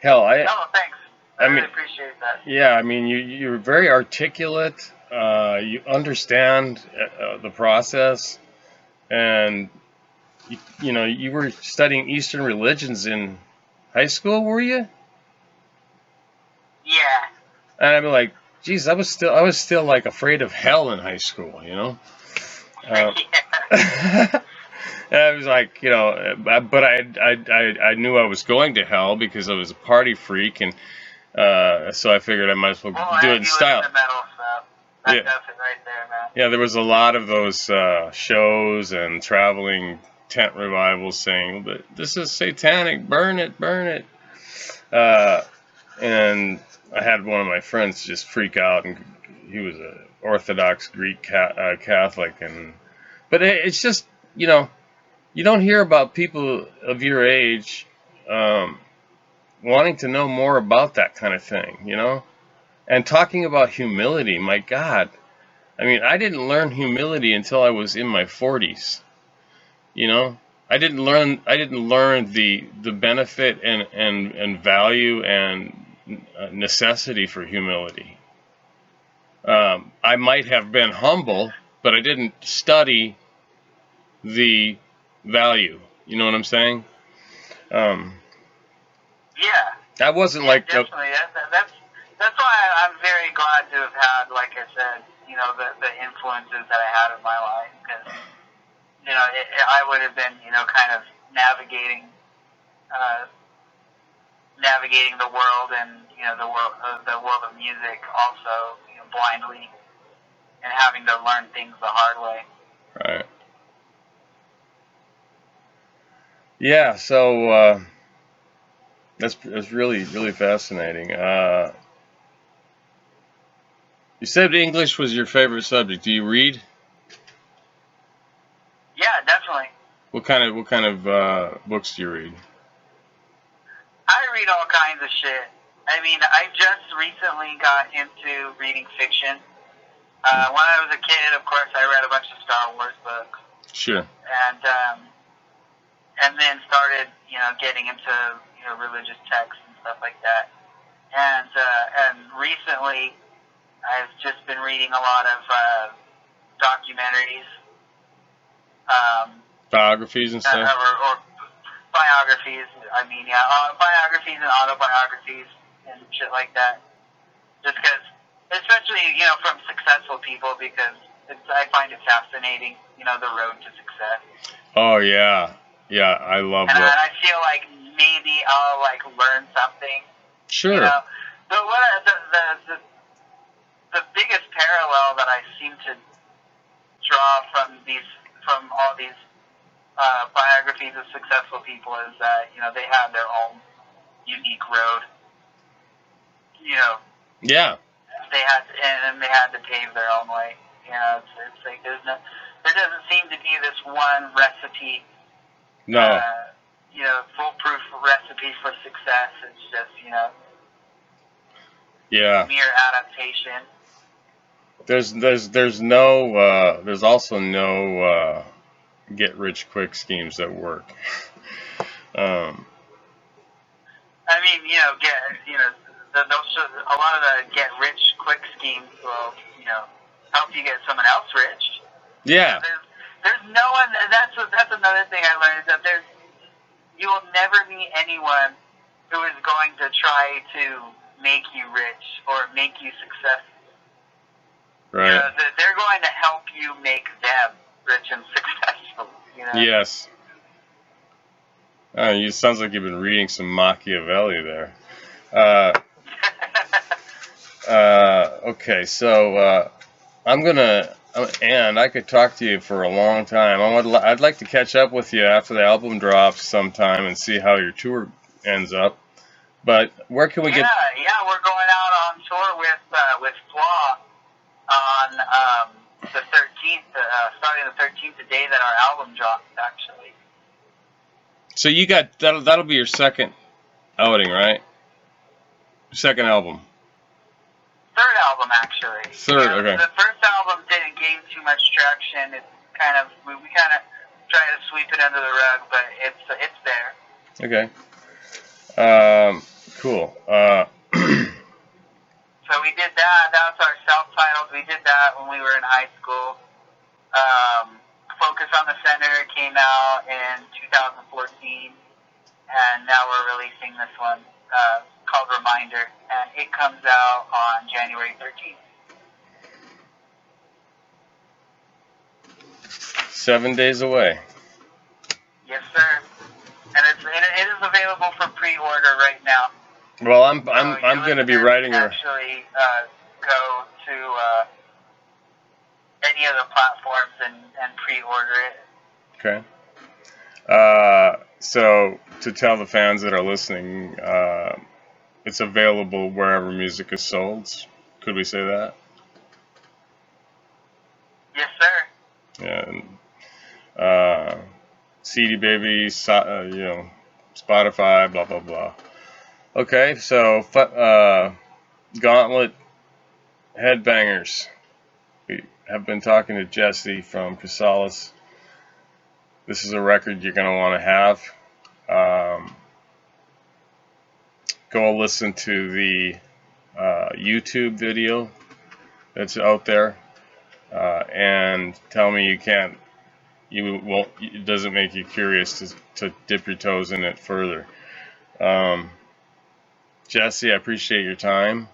hell, No, thanks. I really appreciate that. Yeah, I mean, you're very articulate. You understand the process, and you were studying Eastern religions in high school, were you? Yeah. And I'm like, geez, I was still like afraid of hell in high school, Yeah. And I was like, but I knew I was going to hell because I was a party freak, and so I figured I might as well do it in style. The metal stuff. That Yeah. does it right there, man. Yeah, there was a lot of those shows and traveling tent revivals saying, "But this is satanic, burn it, burn it." And I had one of my friends just freak out, and he was a Orthodox Greek Catholic, but it's just, you don't hear about people of your age wanting to know more about that kind of thing, and talking about humility. My God, I mean, I didn't learn humility until I was in my 40s. I didn't learn the benefit and value and necessity for humility. I might have been humble, but I didn't study the value. You know what I'm saying? Um, Yeah. I wasn't Yeah, like definitely. That's why I'm very glad to have had, like I said, the influences that I had in my life, because I would have been, kind of navigating uh, navigating the world, and the world of music also, blindly, and having to learn things the hard way. right. Yeah, so that's really really fascinating. You said English was your favorite subject. Do you read? Yeah, definitely. What kind of books do you read? I read all kinds of shit. I mean, I just recently got into reading fiction. When I was a kid, of course, I read a bunch of Star Wars books, Sure. and then started, getting into, religious texts and stuff like that. And recently, I've just been reading a lot of documentaries, Biographies and stuff. or biographies. I mean, yeah, biographies and autobiographies and shit like that. Just because, especially, from successful people, because I find it fascinating, the road to success. Oh yeah, yeah. I love And that. I feel like maybe I'll learn something. Sure. The the biggest parallel that I seem to draw from all these biographies of successful people is that they have their own unique road. Yeah. They had to pave their own way. It's like there doesn't seem to be this one recipe. No. Foolproof recipe for success. It's just Yeah. mere adaptation. There's also no get rich quick schemes that work. I mean, a lot of the get rich quick schemes will, help you get someone else rich. Yeah. There's no one. That's another thing I learned, is that you will never meet anyone who is going to try to make you rich or make you successful. Right. They're going to help you make them rich and successful. Yes. It sounds like you've been reading some Machiavelli there. Okay, so and I could talk to you for a long time. I'd like to catch up with you after the album drops sometime and see how your tour ends up. But where can we get? Yeah, we're going out on tour with Flaw on the 13th, starting the 13th, the day that our album drops, actually. So you got that'll be your second outing, right? Second album. Third album, actually. Third, okay. The first album didn't gain too much traction. It's we kind of try to sweep it under the rug, but it's there. Okay. Cool. So we did that. That was our self-titled. We did that when we were in high school. Focus on the Center came out in 2014, and now we're releasing this one called Reminder, and it comes out on January 13th. 7 days away. Yes, sir. And it is available for pre-order right now. Well, I'm going to be writing her. Actually, go to any of the platforms and pre-order it. Okay. So to tell the fans that are listening, it's available wherever music is sold. Could we say that? Yes, sir. And CD Baby, Spotify, blah blah blah. Okay, so Gauntlet Headbangers. We have been talking to Jesse from Chrysalis. This is a record you're going to want to have. Go listen to the YouTube video that's out there, and tell me it doesn't make you curious to dip your toes in it further. Jesse, I appreciate your time.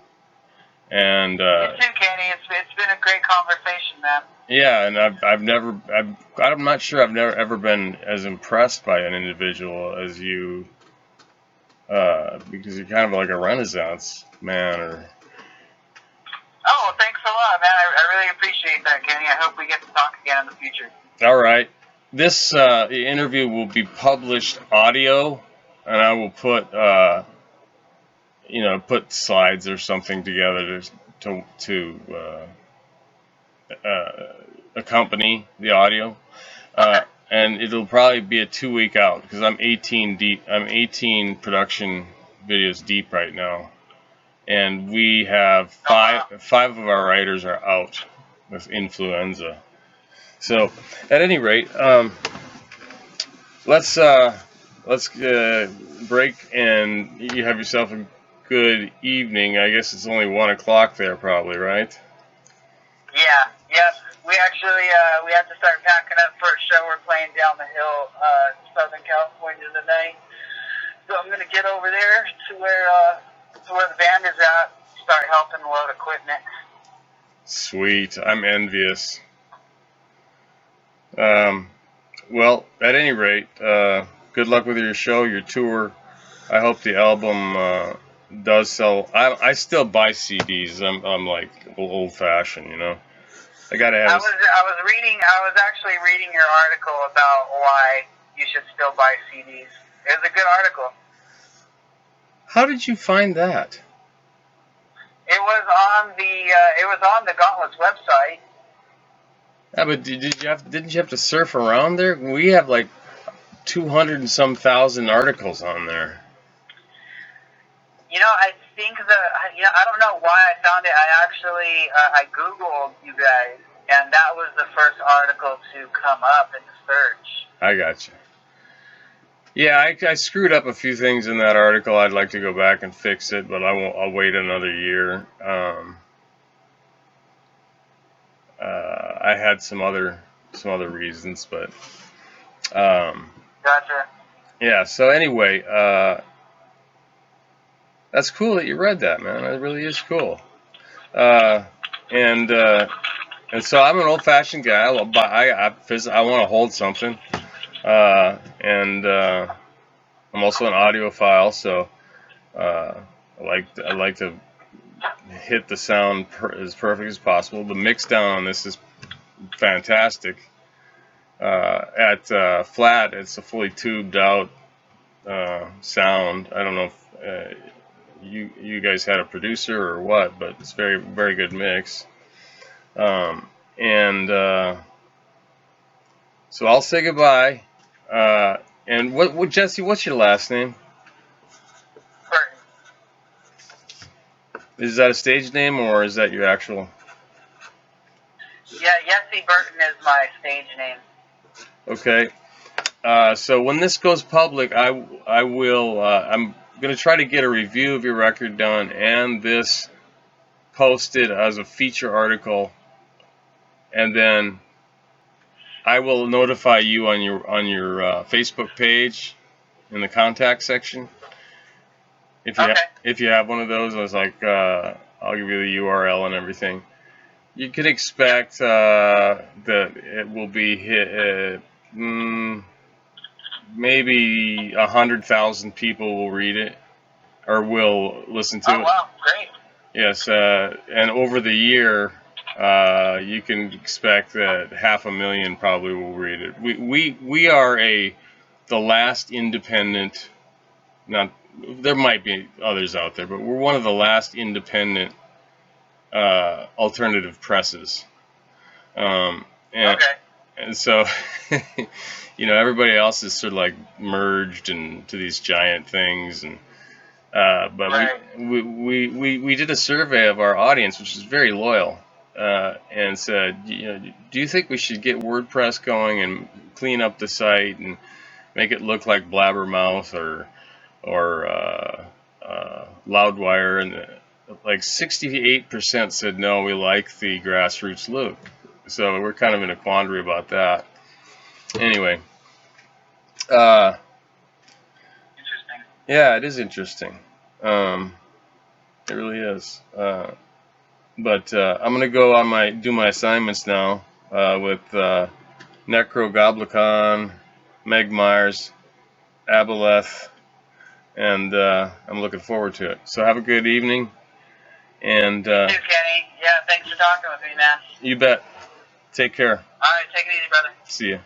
And you too, Kenny. It's been a great conversation, man. Yeah, and I'm not sure I've never ever been as impressed by an individual as you, because you're kind of like a Renaissance man. Oh, thanks a lot, man. I really appreciate that, Kenny. I hope we get to talk again in the future. All right, this interview will be published audio, and I will put put slides or something together to accompany the audio. And it'll probably be a 2-week out because I'm 18 deep. I'm 18 production videos deep right now, and we have five of our writers are out with influenza. So, at any rate, let's break, and you have yourself a good evening. I guess it's only 1 o'clock there, probably, right? Yeah. We actually we have to start packing up for a show we're playing down the hill, Southern California tonight. So I'm gonna get over there to where the band is at, start helping load equipment. Sweet, I'm envious. Well, at any rate, good luck with your show, your tour. I hope the album does sell. I still buy CDs. I'm like old-fashioned, I gotta have. I was actually reading your article about why you should still buy CDs. It was a good article. How did you find that? It was on the Gauntlet's website. Yeah, but didn't you have to surf around there? We have like 200 and some thousand articles on there. I think I don't know why I found it. I actually I Googled you guys, and that was the first article to come up in the search. I gotcha. Yeah, I screwed up a few things in that article. I'd like to go back and fix it, but I won't. I'll wait another year. I had some other reasons, but Gotcha. Yeah. So anyway, that's cool that you read that, man. It really is cool. And so I'm an old-fashioned guy. I want to hold something, and I'm also an audiophile, so I like to hit the sound as perfect as possible. The mix down on this is fantastic. At flat, it's a fully tubed out sound. I don't know if you guys had a producer or what, but it's very, very good mix. So I'll say goodbye. And what Jesse, what's your last name? Burton. Is that a stage name or is that your actual? Yeah, Jesse Burton is my stage name. Okay. So when this goes public, I will. I'm going to try to get a review of your record done and this posted as a feature article, and then I will notify you on your Facebook page in the contact section. If you have one of those, I was like, I'll give you the URL and everything. You can expect that it will be hit. Maybe 100,000 people will read it or will listen to it. Oh wow, great! Yes, and over the year, you can expect that 500,000 probably will read it. We are the last independent. Not there might be others out there, but we're one of the last independent alternative presses. And, Okay. and so, everybody else is sort of like merged into these giant things, and but Right. we did a survey of our audience, which is very loyal, and said, do you think we should get WordPress going and clean up the site and make it look like Blabbermouth or Loudwire? And like 68% said no, we like the grassroots look. So we're kind of in a quandary about that. Anyway, Interesting. yeah, it is interesting. It really is. But I'm gonna go on do my assignments now with Necrogoblicon, Meg Myers, Aboleth, and I'm looking forward to it. So have a good evening, and You too, Kenny. Yeah, thanks for talking with me, man. you bet. Take care. All right, take it easy, brother. See ya.